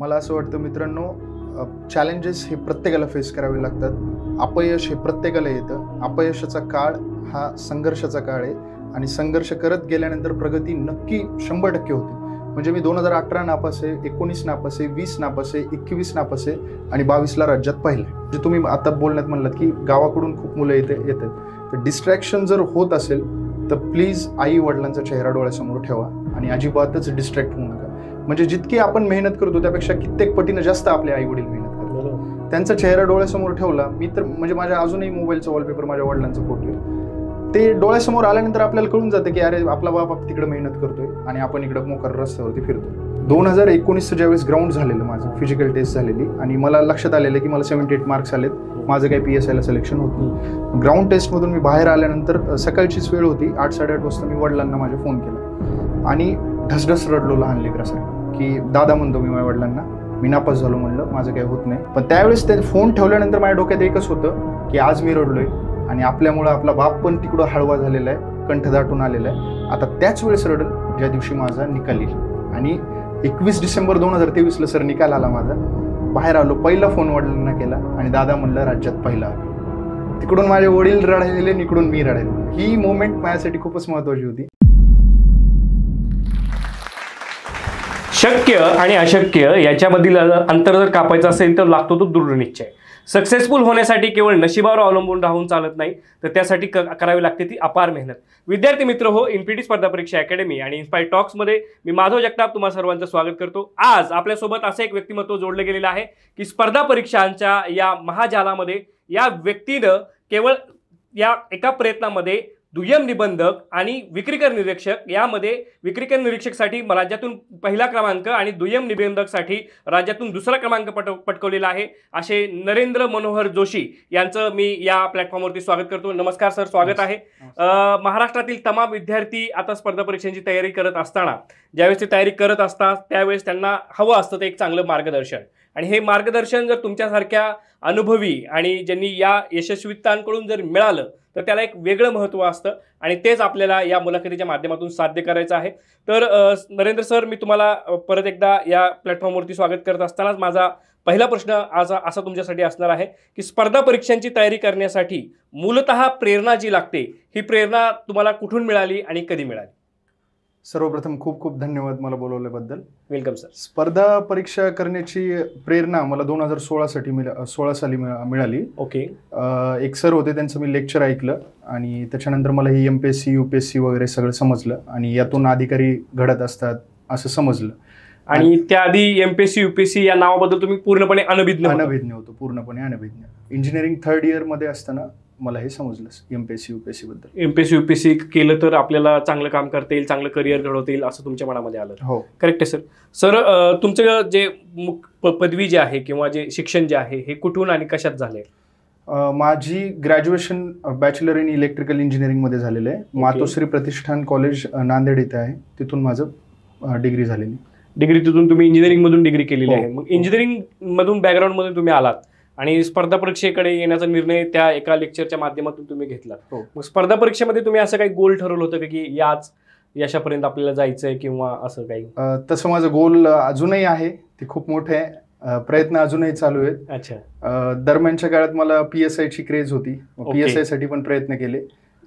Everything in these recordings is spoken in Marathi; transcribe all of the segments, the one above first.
मला असं वाटतं मित्रांनो, चॅलेंजेस हे प्रत्येकाला फेस करावे लागतात. अपयश हे प्रत्येकाला येतं. अपयशाचा काळ हा संघर्षाचा काळ आहे आणि संघर्ष करत गेल्यानंतर प्रगती नक्की 100% होते. म्हणजे मी 2018 नापास आहे, 19 नापास आहे, 20 नापास आहे, 21 नापास आहे आणि 22ला राज्यात पाहिलं. म्हणजे तुम्ही आता बोलण्यात म्हणलात की गावाकडून खूप मुलं येतात, तर डिस्ट्रॅक्शन जर होत असेल तर प्लीज आई वडिलांचा चेहरा डोळ्यासमोर ठेवा आणि अजिबातच डिस्ट्रॅक्ट होऊ नका. म्हणजे जितकी आपण मेहनत करतो त्यापेक्षा कित्येक पटीनं जास्त आपले आई वडील मेहनत करतात. त्यांचा चेहरा डोळ्यासमोर ठेवला. मी तर म्हणजे माझ्या अजूनही मोबाईलचा वॉलपेपर माझ्या वडिलांचा फोटो आहे. ते डोळ्यासमोर आल्यानंतर आपल्याला कळून जातं की अरे आपला बाप तिकडे मेहनत करतोय आणि आपण इकडे मोकर रस्त्यावरती फिरतोय. 2019 ज्यावेळेस ग्राउंड झालेलं माझं फिजिकल टेस्ट झालेली आणि मला लक्षात आलेलं की मला 78 मार्क्स आलेत, माझं काही PSI ला सिलेक्शन होत नाही. ग्राउंड टेस्टमधून मी बाहेर आल्यानंतर सकाळचीच वेळ होती, 8-8:30 वाजता मी वडिलांना माझा फोन केला आणि ढसढस रडलो लहान लेकरासारखं की दादा म्हणतो मी माझ्या वडिलांना, मी नापास झालो म्हणलं, माझं काही होत नाही. पण त्यावेळेस ते फोन ठेवल्यानंतर माझ्या डोक्यात एकच होतं की आज मी रडलोय आणि आपल्यामुळं आपला बाप पण तिकडं हळवा झालेला आहे, कंठ दाटून आलेला आहे. आता त्याच वेळेस रडल ज्या दिवशी माझा निकाल येईल. आणि 21 डिसेंबर 2023ला सर निकाल आला माझा. बाहेर आलो, पहिला फोन वडिलांना केला आणि दादा म्हणलं राज्यात पहिला. तिकडून माझे वडील रडायले, इकडून मी रडायलो. ही मोमेंट माझ्यासाठी खूपच महत्वाची होती. शक्य आणि अशक्य याच्यामधील अंतर जर कापायचं असेल तर लागतो तो दृढ निश्चय. सक्सेसफुल होण्यासाठी केवळ नशिबावर अवलंबून राहून चालत नाही, तर त्यासाठी करावी लागते ती अपार मेहनत. विद्यार्थी मित्र हो, इन्फिनिटी स्पर्धा परीक्षा अकॅडमी आणि इन्स्पायर टॉक्समध्ये मी माधव जगताप तुम्हा सर्वांचं स्वागत करतो. आज आपल्यासोबत असं एक व्यक्तिमत्व जोडलं गेलेलं आहे की स्पर्धा परीक्षांच्या या महाजालामध्ये या व्यक्तीनं केवळ या एका प्रयत्नामध्ये दुय्यम निबंधक आणि विक्रीकर निरीक्षक यामध्ये विक्रीकर निरीक्षकसाठी राज्यातून पहिला क्रमांक आणि दुय्यम निबंधकसाठी राज्यातून दुसरा क्रमांक पटकवलेला आहे. असे नरेंद्र मनोहर जोशी यांचं मी या प्लॅटफॉर्मवरती स्वागत करतो. नमस्कार सर, स्वागत आहे. महाराष्ट्रातील तमाम विद्यार्थी आता स्पर्धा परीक्षांची तयारी करत असताना ज्यावेळेस ते तयारी करत असतात त्यावेळेस त्यांना हवं असतं ते एक चांगलं मार्गदर्शन. आणि हे मार्गदर्शन जर तुमच्यासारख्या अनुभवी आणि ज्यांनी या यशस्वीतांकडून जर मिळालं तर त्याला एक वेगळं महत्त्व असतं आणि तेच आपल्याला या मुलाखतीच्या माध्यमातून साध्य करायचं आहे. तर नरेंद्र सर, मी तुम्हाला परत एकदा या प्लॅटफॉर्मवरती स्वागत करत असतानाच माझा पहिला प्रश्न आज असा तुमच्यासाठी असणार आहे की स्पर्धा परीक्षांची तयारी करण्यासाठी मूलतः प्रेरणा जी लागते ही प्रेरणा तुम्हाला कुठून मिळाली आणि कधी मिळाली? सर्वप्रथम खूप खूप धन्यवाद मला बोलवल्याबद्दल. Welcome sir. स्पर्धा परीक्षा करण्याची प्रेरणा मला 2016 साली मिळाली. ओके. एक सर होते, त्यांचं मी लेक्चर ऐकलं आणि त्याच्यानंतर मला ही MPSC UPSC वगैरे सगळं समजलं आणि यातून अधिकारी घडत असतात असं समजलं. आणि त्याआधी MPSC UPSC या नावाबद्दल तुम्ही पूर्णपणे अनभिज्ञ होतो, पूर्णपणे अनभिज्ञ. इंजिनिअरिंग 3rd इयर मध्ये असताना मला हे समजलं MPSC UPSC बद्दल. MPSC UPSC केलं तर आपल्याला चांगलं काम करता येईल, चांगलं करिअर घडवता येईल असं तुमच्या मनामध्ये आलं? हो, करेक्ट आहे सर. सर, तुमचं जे पदवी जे आहे किंवा जे शिक्षण जे आहे हे कुठून आणि कशात झालंय? माझी graduation bachelor in electrical engineering मध्ये झालेलं आहे. मातोश्री प्रतिष्ठान कॉलेज नांदेड इथे आहे, तिथून माझं डिग्री झालेली. डिग्री तिथून तुम्ही इंजिनिअरिंग मधून डिग्री केलेली आहे. मग इंजिनिअरिंग मधून बॅकग्राऊंड मध्ये तुम्ही आलात आणि स्पर्धा परीक्षेकडे येण्याचा निर्णय त्या एका लेक्चरच्या माध्यमातून तुम्ही घेतला. मग स्पर्धा परीक्षेमध्ये तुम्ही असं काही गोल ठरवलं होतं की याच यशापर्यंत आपल्याला जायचंय किंवा असं काही? तसं माझं गोल अजूनही आहे, ते खूप मोठे आहे. प्रयत्न अजूनही चालू आहेत. अच्छा. दरम्यानच्या काळात मला PSI ची क्रेज होती, PSI साठी पण प्रयत्न केले.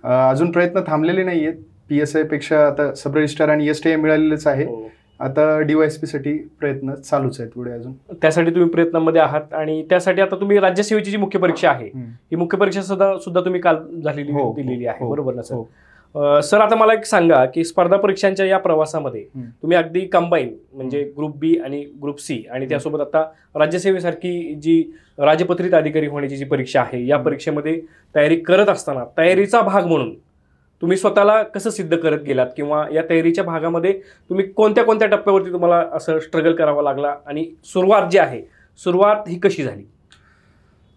अजून प्रयत्न थांबलेले नाहीयेत. PSI पेक्षा आता सब रजिस्ट्रार आणि STI मिळालेलंच आहे. आता DYSP साठी प्रयत्न चालूच आहेत पुढे अजून. त्यासाठी तुम्ही प्रयत्नांमध्ये आहात आणि त्यासाठी आता तुम्ही राज्यसेवेची जी मुख्य परीक्षा आहे ही मुख्य परीक्षा सुद्धा तुम्ही काल दिलेली आहे, बरोबर ना सर? सर, आता मला एक सांगा की स्पर्धा परीक्षांच्या या प्रवासामध्ये तुम्ही अगदी कंबाईन म्हणजे ग्रुप B आणि ग्रुप C आणि त्यासोबत आता राज्यसेवेसारखी जी राजपत्रित अधिकारी होण्याची जी परीक्षा आहे या परीक्षेमध्ये तयारी करत असताना तयारीचा भाग म्हणून तुम्ही स्वतःला कसं सिद्ध करत गेलात किंवा या तयारीच्या भागामध्ये तुम्ही कोणत्या कोणत्या टप्प्यावरती तुम्हाला असं स्ट्रगल करावा लागला आणि सुरुवात जी आहे सुरुवात ही कशी झाली?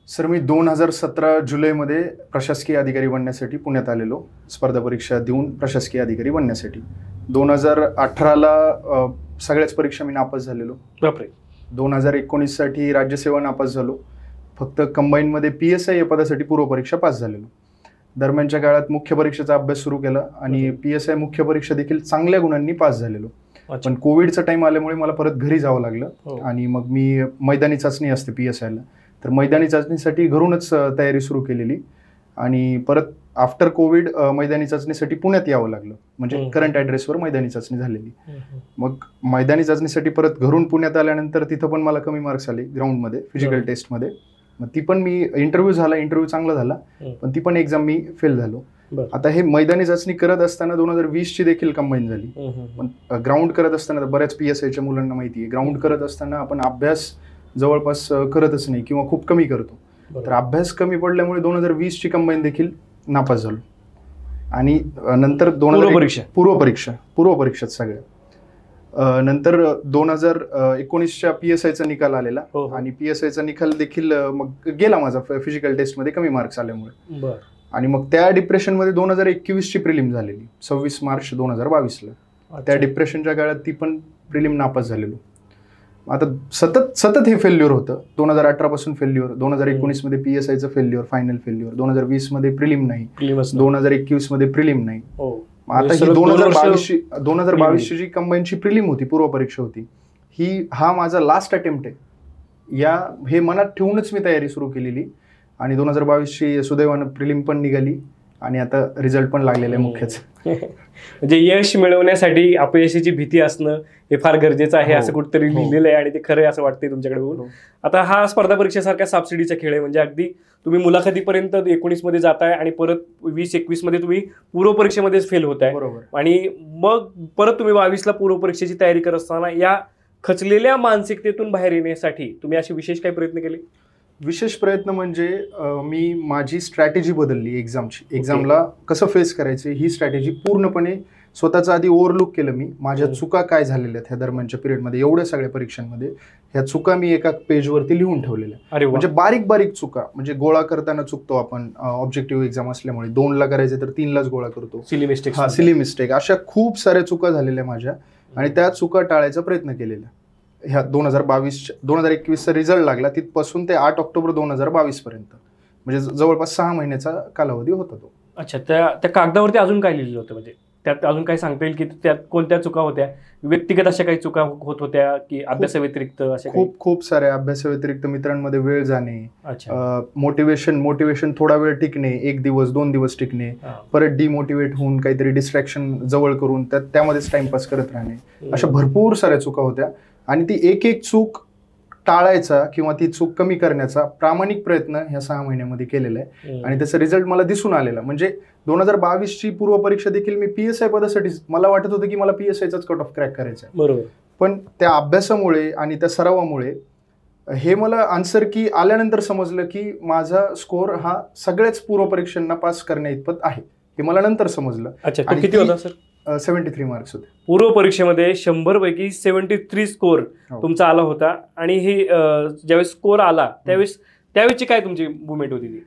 सर, मी 2017 जुलैमध्ये प्रशासकीय अधिकारी बनण्यासाठी पुण्यात आलेलो, स्पर्धा परीक्षा देऊन प्रशासकीय अधिकारी बनण्यासाठी. 2018ला सगळ्याच परीक्षा मी नापास झालेलो. बापरे. 2019 साठी राज्यसेवा नापास झालो. फक्त कंबाईनमध्ये PSI या पदासाठी पूर्वपरीक्षा पास झालेलो. दरम्यानच्या काळात मुख्य परीक्षेचा अभ्यास सुरू केला आणि PSI मुख्य परीक्षा देखील चांगल्या गुणांनी पास झालेलो. पण कोविडचा टाइम आल्यामुळे मला परत घरी जावं लागलं. हो. आणि मग मी मैदानी चाचणी असते PSI ला, तर मैदानी चाचणीसाठी घरूनच तयारी सुरू केलेली. आणि परत आफ्टर कोविड मैदानी चाचणीसाठी पुण्यात यावं लागलं, म्हणजे करंट ॲड्रेसवर मैदानी चाचणी झालेली. मग मैदानी चाचणीसाठी परत घरून पुण्यात आल्यानंतर तिथं पण मला कमी मार्क्स आले ग्राउंडमध्ये फिजिकल टेस्टमध्ये. मग ती पण मी इंटरव्ह्यू चांगला झाला, पण ती पण एक्झाम मी फेल झालो. आता हे मैदानी चाचणी करत असताना 2020 ची देखील कंबाईन झाली. पण ग्राउंड करत असताना बऱ्याच PSIच्या मुलांना माहिती आहे, ग्राउंड करत असताना आपण अभ्यास जवळपास करतच नाही किंवा खूप कमी करतो. तर अभ्यास कमी पडल्यामुळे 2020 ची कंबाईन देखील नापास झालो. आणि नंतर पूर्वपरीक्षा सगळ्या नंतर 2019च्या PSIचा निकाल आलेला. आणि PSIचा निकाल देखील मग गेला माझा फिजिकल टेस्टमध्ये कमी मार्क्स आल्यामुळे. आणि मग त्या डिप्रेशनमध्ये 2021 ची प्रिलिम झालेली 26 मार्च 2022ला. त्या डिप्रेशनच्या काळात ती पण प्रिलिम नापास झालेलो. आता सतत हे फेल्युअर होतं. 2018 पासून फेल्युअर, 2019 मध्ये PSIचं फेल्युअर, फायनल फेल्युअर, 2020 मध्ये प्रिलिम नाही, 2021 मध्ये प्रिलिम नाही. आता ही 2022 जी कंबाईनची प्रिलिम होती, पूर्वपरीक्षा होती, हा माझा लास्ट अटेम्प्ट आहे. हे मनात ठेवूनच मी तयारी सुरू केलेली. आणि 2022 ची सुदैवानं प्रिलिम पण निघाली आणि आता रिझल्ट पण लागलेला आहे मुख्यच. म्हणजे यश मिळवण्यासाठी अपयशाची भीती असणं हे फार गरजेचं आहे, असं कुठेतरी लिहिलेलं आहे आणि ते खरं आहे असं वाटतंय तुमच्याकडे बघून. आता हा स्पर्धा परीक्षेसारख्या सबसिडीचा खेळ आहे, म्हणजे अगदी तुम्ही मुलाखतीपर्यंत 19 मध्ये जाताय आणि परत 20-21 मध्ये तुम्ही पूर्वपरीक्षेमध्येच फेल होताय. आणि मग परत तुम्ही 22ला पूर्वपरीक्षेची तयारी करत असताना या खचलेल्या मानसिकतेतून बाहेर येण्यासाठी तुम्ही असे विशेष काही प्रयत्न केले? विशेष प्रयत्न म्हणजे मी माझी स्ट्रॅटेजी बदलली. एक्झामला कसं फेस करायचं ही स्ट्रॅटेजी पूर्णपणे स्वतःचं आधी ओव्हरलुक केलं मी. माझ्या चुका काय झालेल्या आहेत ह्या दरम्यानच्या पिरियडमध्ये, एवढ्या सगळ्या परीक्षांमध्ये ह्या चुका मी एका पेजवरती लिहून ठेवलेल्या. म्हणजे बारीक चुका, म्हणजे गोळा करताना चुकतो आपण, ऑब्जेक्टिव्ह एक्झाम असल्यामुळे 2ला करायचे तर 3लाच गोळा करतो, सिली मिस्टेक, अशा खूप साऱ्या चुका झालेल्या माझ्या. आणि त्या चुका टाळायचा प्रयत्न केलेला. ह्या 2021चा रिझल्ट लागला तिथपासून ते 8 ऑक्टोबर 2022 पर्यंत, म्हणजे जवळपास 6 महिन्याचा कालावधी होता तो. अच्छा, त्या कागदावरती अजून काय लिहिलेलं होतं, म्हणजे त्यात अजून काय सांगता येईल की त्यात कोणत्या चुका होत्या? व्यक्तिगत अशा काही चुका होत होत्या की अभ्यासाव्यतिरिक्त अशा? खूप साऱ्या. अभ्यासाव्यतिरिक्त मित्रांमध्ये वेळ जाणे, मोटिवेशन थोडा वेळ टिकणे, 1 दिवस 2 दिवस टिकणे, परत डिमोटिवेट होऊन काहीतरी डिस्ट्रॅक्शन जवळ करून त्यामध्येच टाइमपास करत राहणे, अशा भरपूर साऱ्या चुका होत्या. आणि ती एक चूक टाळायचा किंवा ती चूक कमी करण्याचा प्रामाणिक प्रयत्न ह्या 6 महिन्यामध्ये केलेला आहे. आणि त्याचा रिझल्ट मला दिसून आलेला. म्हणजे 2022 ची पूर्वपरीक्षा देखील मी PSI पदासाठी, मला वाटत होतं की मला PSIचाच कट ऑफ क्रॅक करायचा आहे. बरोबर. पण त्या अभ्यासामुळे आणि त्या सरावामुळे हे मला आन्सर की आल्यानंतर समजलं की माझा स्कोर हा सगळ्याच पूर्वपरीक्षांना पास करण्या इतपत आहे, हे मला नंतर समजलं. अच्छा, किती होता सर? 73 मार्क्स होते. पूर्व परीक्षेमध्ये 100 पैकी 73 स्कोर तुमचा आला होता. आणि हे ज्यावेळेस स्कोर आला त्यावेळेसची काय तुमची मुवमेंट होती ती?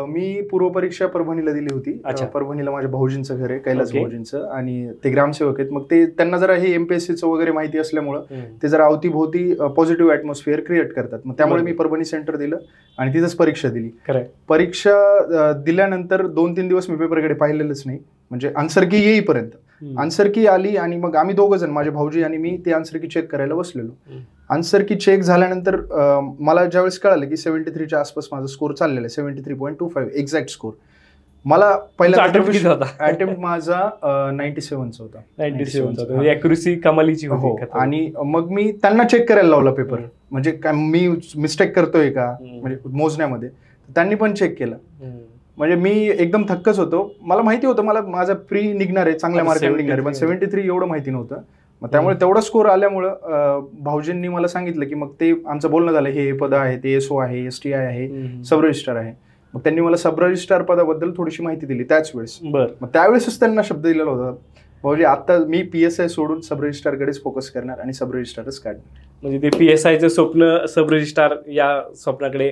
मी पूर्वपरीक्षा परभणीला दिली होती. परभणीला माझ्या भाऊजींचं घर आहे, कैलास भाऊजींचं, आणि ते ग्रामसेवक आहेत. मग ते त्यांना जरा हे MPSCचं वगैरे माहिती असल्यामुळं ते जरा अवतीभोवती पॉझिटिव्ह ॲटमॉस्फिअर क्रिएट करतात. मग त्यामुळे मी परभणी सेंटर दिलं आणि तिथंच परीक्षा दिली. परीक्षा दिल्यानंतर 2-3 दिवस मी पेपरकडे पाहिलेलंच नाही, म्हणजे आन्सर की येईपर्यंत. आन्सर की आली आणि मग आम्ही 2 जण, माझे भाऊजी आणि मी, ते आन्सर की चेक करायला बसलेलो. आन्सर की चेक झाल्यानंतर मला ज्यावेळेस कळालं की 73च्या आसपास माझा स्कोर चाललेला आहे, 73.25 एक्झॅक्ट स्कोर. मला पहिला अटेम्प्ट माझा 97चा होता. 97 ॲक्युरसी कमालीची होती. आणि मग मी त्यांना चेक करायला लावला पेपर, म्हणजे काय मी मिस्टेक करतोय का म्हणजे मोजण्यामध्ये. त्यांनी पण चेक केलं. म्हणजे मी एकदम थक्कच होतो. मला माहिती होतं मला माझा प्री निघणार आहे, चांगल्या मार्काने निघणार आहे, पण 73 एवढं माहिती नव्हतं. मग त्यामुळे तेवढा स्कोर आल्यामुळं भाऊजींनी मला सांगितलं की मग ते आमचं बोलणं झालं, हे पद आहे, ते SO आहे, STI आहे, सब रजिस्ट्रार आहे. मग त्यांनी मला सब रजिस्ट्रार पदाबद्दल थोडीशी माहिती दिली त्याच वेळेस. मग त्यावेळेसच त्यांना शब्द दिलेला होता, भाऊजी आता मी PSI सोडून सब रजिस्ट्रारकडेच फोकस करणार आणि सब रजिस्ट्रारच काढणार. म्हणजे ते PSIचं स्वप्न सब रजिस्ट्रार या स्वप्नाकडे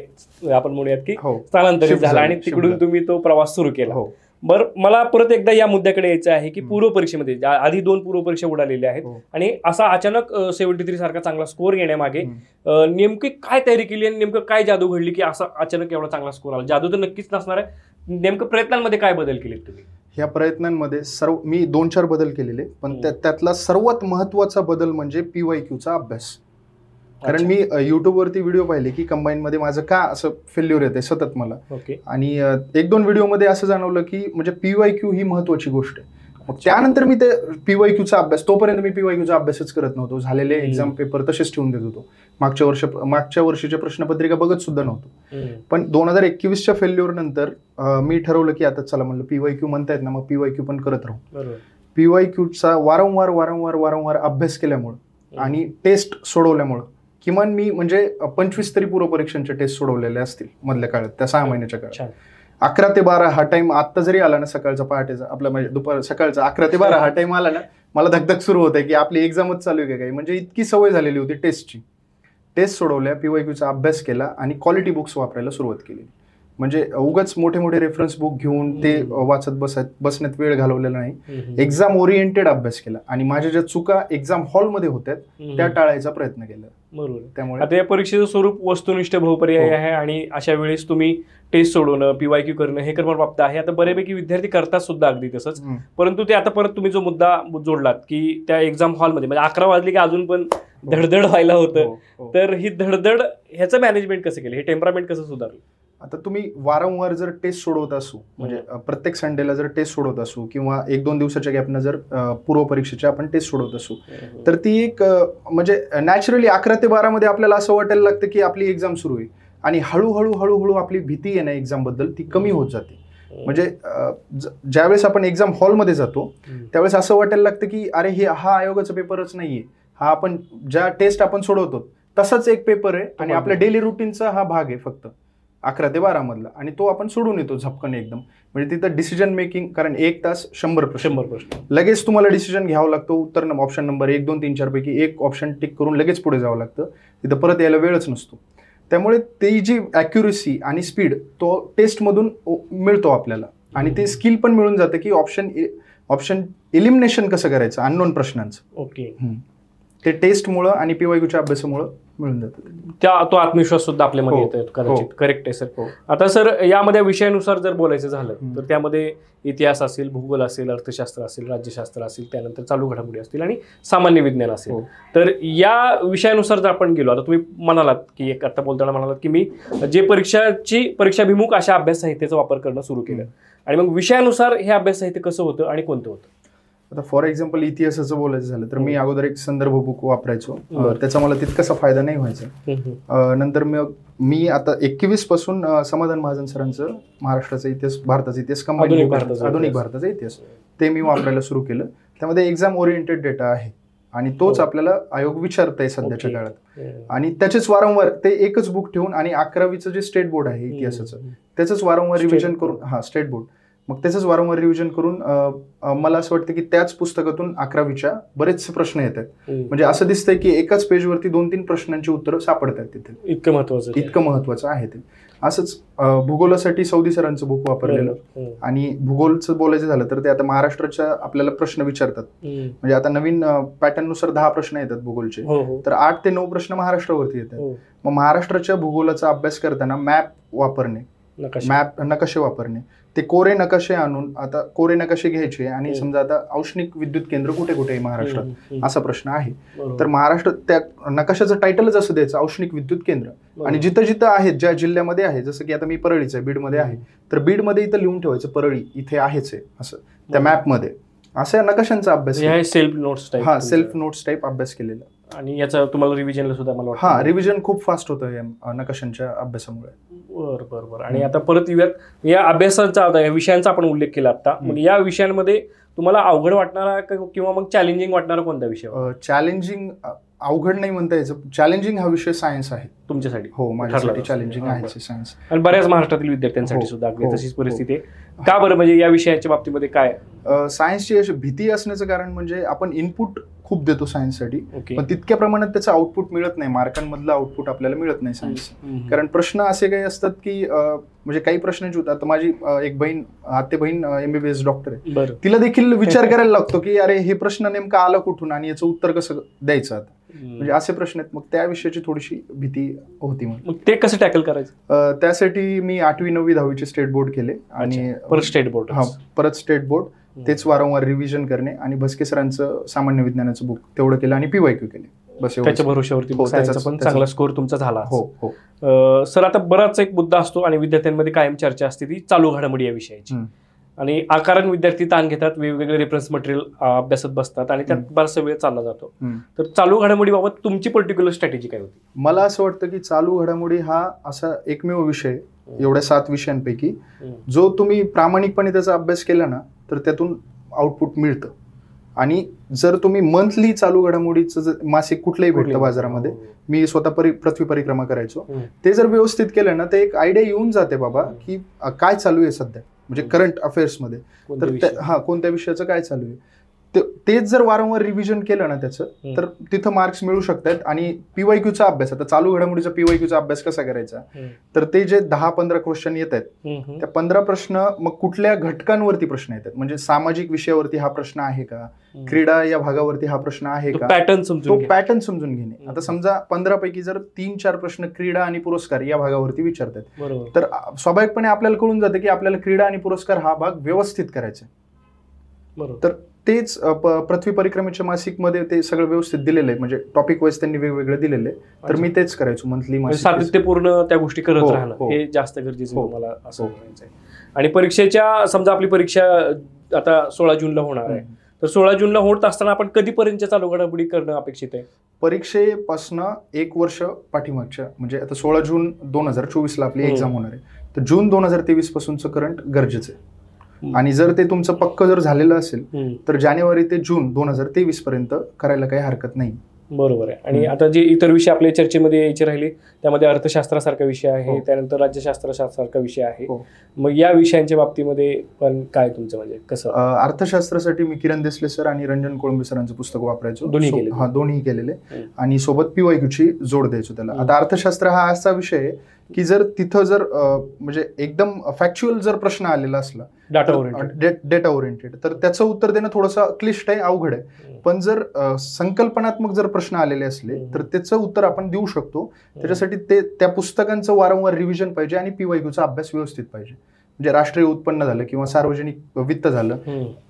आपण म्हणूयात की स्थलांतरित झालं आणि तिकडून तुम्ही तो प्रवास सुरू केला. बरं, मला परत एकदा या मुद्द्याकडे यायचं आहे की पूर्वपरीक्षेमध्ये आधी 2 पूर्वपरीक्षा उडालेल्या आहेत आणि असा अचानक 73 सारखा चांगला स्कोर येण्यामागे नेमकी काय तयारी केली आणि नेमकं काय जादू घडली की असा अचानक एवढा चांगला स्कोर आला? जादू तर नक्कीच नसणार आहे, नेमकं प्रयत्नांमध्ये काय बदल केले तुम्ही? ह्या प्रयत्नांमध्ये मी 2-4 बदल केलेले, पण त्यातला सर्वात महत्वाचा बदल म्हणजे PYQचा अभ्यास. कारण मी युट्यूबवरती व्हिडिओ पाहिले की कंबाईनमध्ये माझं का असं फेल्युअर येते सतत मला. आणि 1-2 व्हिडिओमध्ये असं जाणवलं की म्हणजे PYQ ही महत्वाची गोष्ट आहे. मग त्यानंतर मी ते PYQचा अभ्यास, तोपर्यंत मी PYQचा अभ्यासच करत नव्हतो. झालेले एक्झाम पेपर तसेच ठेवून देत होतो. मागच्या वर्षीच्या प्रश्नपत्रिका बघत सुद्धा नव्हतो. पण 2021च्या फेल्युअर नंतर मी ठरवलं की आता चला म्हणलं PYQ म्हणतायत ना, मग PYQ पण करत राहू. PYQचा वारंवार अभ्यास केल्यामुळं आणि टेस्ट सोडवल्यामुळं किमान मी म्हणजे 25 तरी पूर्वपरीक्षांचे टेस्ट सोडवलेले असतील मधल्या काळात, त्या 6 महिन्याच्या काळात. 11 ते 12 हा टाइम आत्ता जरी आला ना, सकाळचा पहाटेचा आपला म्हणजे सकाळचा 11 ते 12 हा टाइम आला ना, मला धगधग सुरू होते की आपली एक्झामच चालू आहे का काही. म्हणजे इतकी सवय झालेली होती टेस्टची. टेस्ट सोडवल्या, PYQचा अभ्यास केला आणि क्वालिटी बुक्स वापरायला सुरुवात केली. म्हणजे उगाच मोठे रेफरन्स बुक घेऊन ते वाचत बसण्यात वेळ घालवलेला नाही. एक्झाम ओरिएंटेड अभ्यास केला आणि माझ्या ज्या चुका एक्झाम हॉलमध्ये होत्या त्या टाळायचा प्रयत्न केला. बरोबर. त्यामुळे आता या परीक्षेचं स्वरूप वस्तुनिष्ठ बहुपर्यायी आहे आणि अशा वेळेस तुम्ही टेस्ट सोडवणं, PYQ करणं हे क्रमप्राप्त आहे. आता बऱ्यापैकी विद्यार्थी करतात सुद्धा अगदी तसंच. परंतु ते आता परत तुम्ही जो मुद्दा जोडलात की त्या एक्झाम हॉलमध्ये म्हणजे 11 वाजले की अजून पण धडधड व्हायला होतं, तर ही धडधड ह्याचं मॅनेजमेंट कसं केलं, हे टेम्परामेंट कसं सुधारलं? आता तुम्ही वारंवार जर टेस्ट सोडवत असू, म्हणजे प्रत्येक संडेला जर टेस्ट सोडवत असू किंवा 1-2 दिवसाच्या गॅपनं जर पूर्वपरीक्षेच्या आपण टेस्ट सोडवत असू, तर ती एक म्हणजे नॅचरली 11 ते 12 मध्ये आपल्याला असं वाटायला लागतं की आपली एक्झाम सुरू आहे आणि हळूहळू आपली भीती आहे ना एक्झाम बद्दल ती कमी होत जाते. म्हणजे ज्यावेळेस आपण एक्झाम हॉलमध्ये जातो त्यावेळेस असं वाटायला लागतं की अरे हा आयोगाचा पेपरच नाहीये, हा आपण ज्या टेस्ट आपण सोडवतो तसाच एक पेपर आहे आणि आपल्या डेली रुटीनचा हा भाग आहे फक्त 11 ते 12 मधला, आणि तो आपण सोडून येतो झपकन एकदम. म्हणजे तिथं डिसिजन मेकिंग, कारण 1 तास 100 प्रश्न लगेच तुम्हाला डिसिजन घ्यावा लागतो. उत्तर ऑप्शन नंबर 1, 2, 3, 4 पैकी एक ऑप्शन टिक करून लगेच पुढे जावं लागतं. तिथं परत यायला वेळच नसतो. त्यामुळे ती जी ॲक्युरेसी आणि स्पीड तो टेस्टमधून मिळतो आपल्याला आणि ते स्किल पण मिळून जातं की ऑप्शन एलिमिनेशन कसं करायचं अननोन प्रश्नांचं. ते टेस्टमुळं आणि PYQच्या अभ्यासामुळं मिळून जातं. तो आत्मविश्वास सुद्धा आपल्यामध्ये येतो कदाचित. करेक्ट आहे सर. आता सर यामध्ये विषयानुसार जर बोलायचं झालं तर त्यामध्ये इतिहास असेल, भूगोल असेल, अर्थशास्त्र असेल, राज्यशास्त्र असेल, त्यानंतर चालू घडामोडी असतील आणि सामान्य विज्ञान असेल. तर या विषयानुसार जर आपण गेलो, आता तुम्ही म्हणालात की आता बोलताना म्हणालात की मी जे परीक्षाभिमुख अशा अभ्यास साहित्याचा वापर करणं सुरू केलं, आणि मग विषयानुसार हे अभ्यास साहित्य कसं होतं आणि कोणतं होतं? आता फॉर एक्झाम्पल इतिहासाचं बोलायचं झालं तर मी अगोदर एक संदर्भ बुक वापरायचो, त्याचा मला तितकासा फायदा नाही व्हायचा. नंतर मी आता 21 पासून समाधान महाजन सरांचं महाराष्ट्राचा इतिहास, भारताचा इतिहास, आधुनिक भारताचा इतिहास ते मी वापरायला सुरू केलं. त्यामध्ये एक्झाम ओरिएंटेड डेटा आहे आणि तोच आपल्याला आयोग विचारत आहे सध्याच्या काळात. आणि त्याचेच वारंवार ते एकच बुक ठेवून आणि 11वीचं जे स्टेट बोर्ड आहे इतिहासाचं त्याचंच वारंवार रिव्हिजन करून, स्टेट बोर्ड, मग त्याचंच वारंवार रिव्हिजन करून मला असं वाटतं की त्याच पुस्तकातून 11वीच्या बरेचसे प्रश्न येतात. म्हणजे असं दिसतंय की एकाच पेजवरती 2-3 प्रश्नांची उत्तरं सापडतात तिथे. इतकं महत्वाचं आहे ते. असंच भूगोलासाठी सौदी सरांचं बुक वापरलेलं. आणि भूगोलचं बोलायचं झालं तर ते आता महाराष्ट्राच्या आपल्याला प्रश्न विचारतात. म्हणजे आता नवीन पॅटर्ननुसार 10 प्रश्न येतात भूगोलचे, तर 8 ते 9 प्रश्न महाराष्ट्रावरती येतात. मग महाराष्ट्राच्या भूगोलाचा अभ्यास करताना मॅप वापरणे, नकाशे वापरणे, ते कोरे नकाशे आणून, आता कोरे नकाशे घ्यायचे आणि समजा आता औष्णिक विद्युत केंद्र कुठे कुठे आहे महाराष्ट्रात असा प्रश्न आहे, तर महाराष्ट्र त्या नकाशाचं टायटलच असं द्यायचं औष्णिक विद्युत केंद्र. आणि जिथं जिथं आहेत, ज्या जिल्ह्यामध्ये आहे, जसं की आता मी परळीचं आहे, बीडमध्ये आहे, तर बीडमध्ये इथं लिहून ठेवायचं परळी इथे आहेच आहे असं त्या मॅपमध्ये. अशा नकाशांचा अभ्यास, सेल्फ नोट्स टाईप अभ्यास केलेला. आणि याचा तुम्हाला रिव्हिजनला सुद्धा मला वाटतं रिव्हिजन खूप फास्ट होतं या नकाशांच्या अभ्यासामुळे. बरोबर. आणि आता परत येऊयात या अभ्यासाचा, या विषयांचा आपण उल्लेख केला आता. मग या विषयांमध्ये तुम्हाला अवघड वाटणारा किंवा मग चॅलेंजिंग वाटणारा कोणता विषय? चॅलेंजिंग, अवघड नाही म्हणता यायचं, चॅलेंजिंग हा विषय सायन्स आहे तुमच्यासाठी. हो, माझ्यासाठी चॅलेंजिंग आहे सायन्स. आणि बऱ्याच महाराष्ट्रातील विद्यार्थ्यांसाठी सुद्धा तशीच परिस्थिती आहे. का बरं, म्हणजे या विषयाच्या बाबतीमध्ये काय सायन्सची अशी भीती असण्याचं कारण म्हणजे आपण इनपुट खूप देतो सायन्ससाठी, पण तितक्या प्रमाणात त्याचं आउटपुट मिळत नाही, मार्कांमधलं आउटपुट आपल्याला मिळत नाही सायन्स. कारण प्रश्न असे काही असतात की म्हणजे काही प्रश्नांची होतात. आता माझी एक बहीण, आते बहीण MBBS डॉक्टर आहे, तिला देखील विचार करायला लागतो की अरे हे प्रश्न नेमका आला कुठून आणि याचं उत्तर कसं द्यायचं आता. म्हणजे असे प्रश्न आहेत. मग त्या विषयाची थोडीशी भीती होती. मग ते कसं टॅकल करायचं? त्यासाठी मी 8वी 9वी 10वीचे स्टेट बोर्ड केले आणि परत स्टेट बोर्ड. परत स्टेट बोर्ड, तेच वारंवार रिव्हिजन करणे आणि भस्के सरांचं सामान्य विज्ञानाचं बुक तेवढं केलं आणि PYQ केले. बस त्याच्या भरोश्यावरती पण चांगला स्कोर तुमचा झाला. हो हो. सर, आता बराच एक मुद्दा असतो आणि विद्यार्थ्यांमध्ये कायम चर्चा असते ती चालू घडामोडी या विषयाची. आणि आकारण विद्यार्थी ताण घेतात, वेगवेगळे रेफरन्स मटेरियल अभ्यासात बसतात आणि त्यात बराचसा वेळ चालला जातो. तर चालू घडामोडीबाबत तुमची पर्टिक्युलर स्ट्रॅटेजी काय होती? मला असं वाटतं की चालू घडामोडी हा असा एकमेव विषय एवढ्या 7 विषयांपैकी जो तुम्ही प्रामाणिकपणे त्याचा अभ्यास केला ना तर त्यातून आउटपुट मिळतं. आणि जर तुम्ही मंथली चालू घडामोडीचं मासिक कुठलंही भेटतं बाजारामध्ये, मी स्वतः पृथ्वी परिक्रमा करायचो, ते जर व्यवस्थित केलं ना तर एक आयडिया येऊन जाते बाबा की काय चालू आहे सध्या, म्हणजे करंट अफेअर्समध्ये, तर कोणत्या विषयाचं काय चालू आहे. तेच जर वारंवार रिव्हिजन केलं ना त्याचं तर तिथं मार्क्स मिळू शकतात. आणि PYQचा अभ्यास, आता चालू घडामोडीचा PYQचा अभ्यास कसा करायचा, तर ते जे 10-15 क्वेश्चन येत आहेत त्या 15 प्रश्न मग कुठल्या घटकांवरती प्रश्न येतात, म्हणजे सामाजिक विषयावरती हा प्रश्न आहे का, क्रीडा या भागावरती हा प्रश्न आहे का, तो पॅटर्न समजून घेणे. आता समजा 15 पैकी जर 3-4 प्रश्न क्रीडा आणि पुरस्कार या भागावरती विचारतात तर स्वाभाविकपणे आपल्याला कळून जातं की आपल्याला क्रीडा आणि पुरस्कार हा भाग व्यवस्थित करायचा. तर तेच पृथ्वी परिक्रमेच्या मासिक मध्ये ते सगळं व्यवस्थित दिलेलं आहे, म्हणजे टॉपिक वाईज त्यांनी वेगवेगळे दिलेले आहे. तर मी तेच करायचो मंथली मासिक, सातत्यपूर्ण त्या गोष्टी करत राहणं हे जास्त गरजेचं आहे मला असं म्हणायचं आहे. आणि परीक्षेच्या, समजा आपली परीक्षा आता 16 जूनला होणार आहे, तर 16 जूनला होत असताना आपण कधीपर्यंत चालू घडामोडी करणं अपेक्षित आहे? परीक्षेपासून 1 वर्ष पाठीमागच्या, म्हणजे आता 16 जून 2024ला आपली एक्झाम होणार आहे, तर जून 2023 पासूनचं करंट गरजेचं आहे. आणि जर ते तुमचं पक्क जर झालेलं असेल तर जानेवारी ते जून 2023 पर्यंत करायला काही हरकत नाही. बरोबर आहे. आणि आता जे इतर विषय आपल्या चर्चेमध्ये यायचे राहिले त्यामध्ये अर्थशास्त्रासारखा विषय आहे, त्यानंतर राज्यशास्त्रासारखा विषय आहे. मग या विषयांच्या बाबतीमध्ये पण काय तुमचं, म्हणजे कसं? अर्थशास्त्रासाठी मी किरण देसले सर आणि रंजन कोळंबे सरांचं पुस्तक वापरायचो, दोन्ही केलेले, आणि सोबत PYQची जोड द्यायचो त्याला. आता अर्थशास्त्र हा असा विषय आहे की जर तिथं जर म्हणजे एकदम फॅक्च्युअल जर प्रश्न आलेला असला, डेटा ओरिएंटेड, तर त्याचं उत्तर देणं थोडंसं क्लिष्ट आहे, अवघड आहे. पण जर संकल्पनात्मक जर प्रश्न आलेले असले तर त्याचं उत्तर आपण देऊ शकतो. त्याच्यासाठी त्या पुस्तकांचं वारंवार रिव्हिजन पाहिजे आणि PYQचा अभ्यास व्यवस्थित पाहिजे. म्हणजे राष्ट्रीय उत्पन्न झालं किंवा सार्वजनिक वित्त झालं,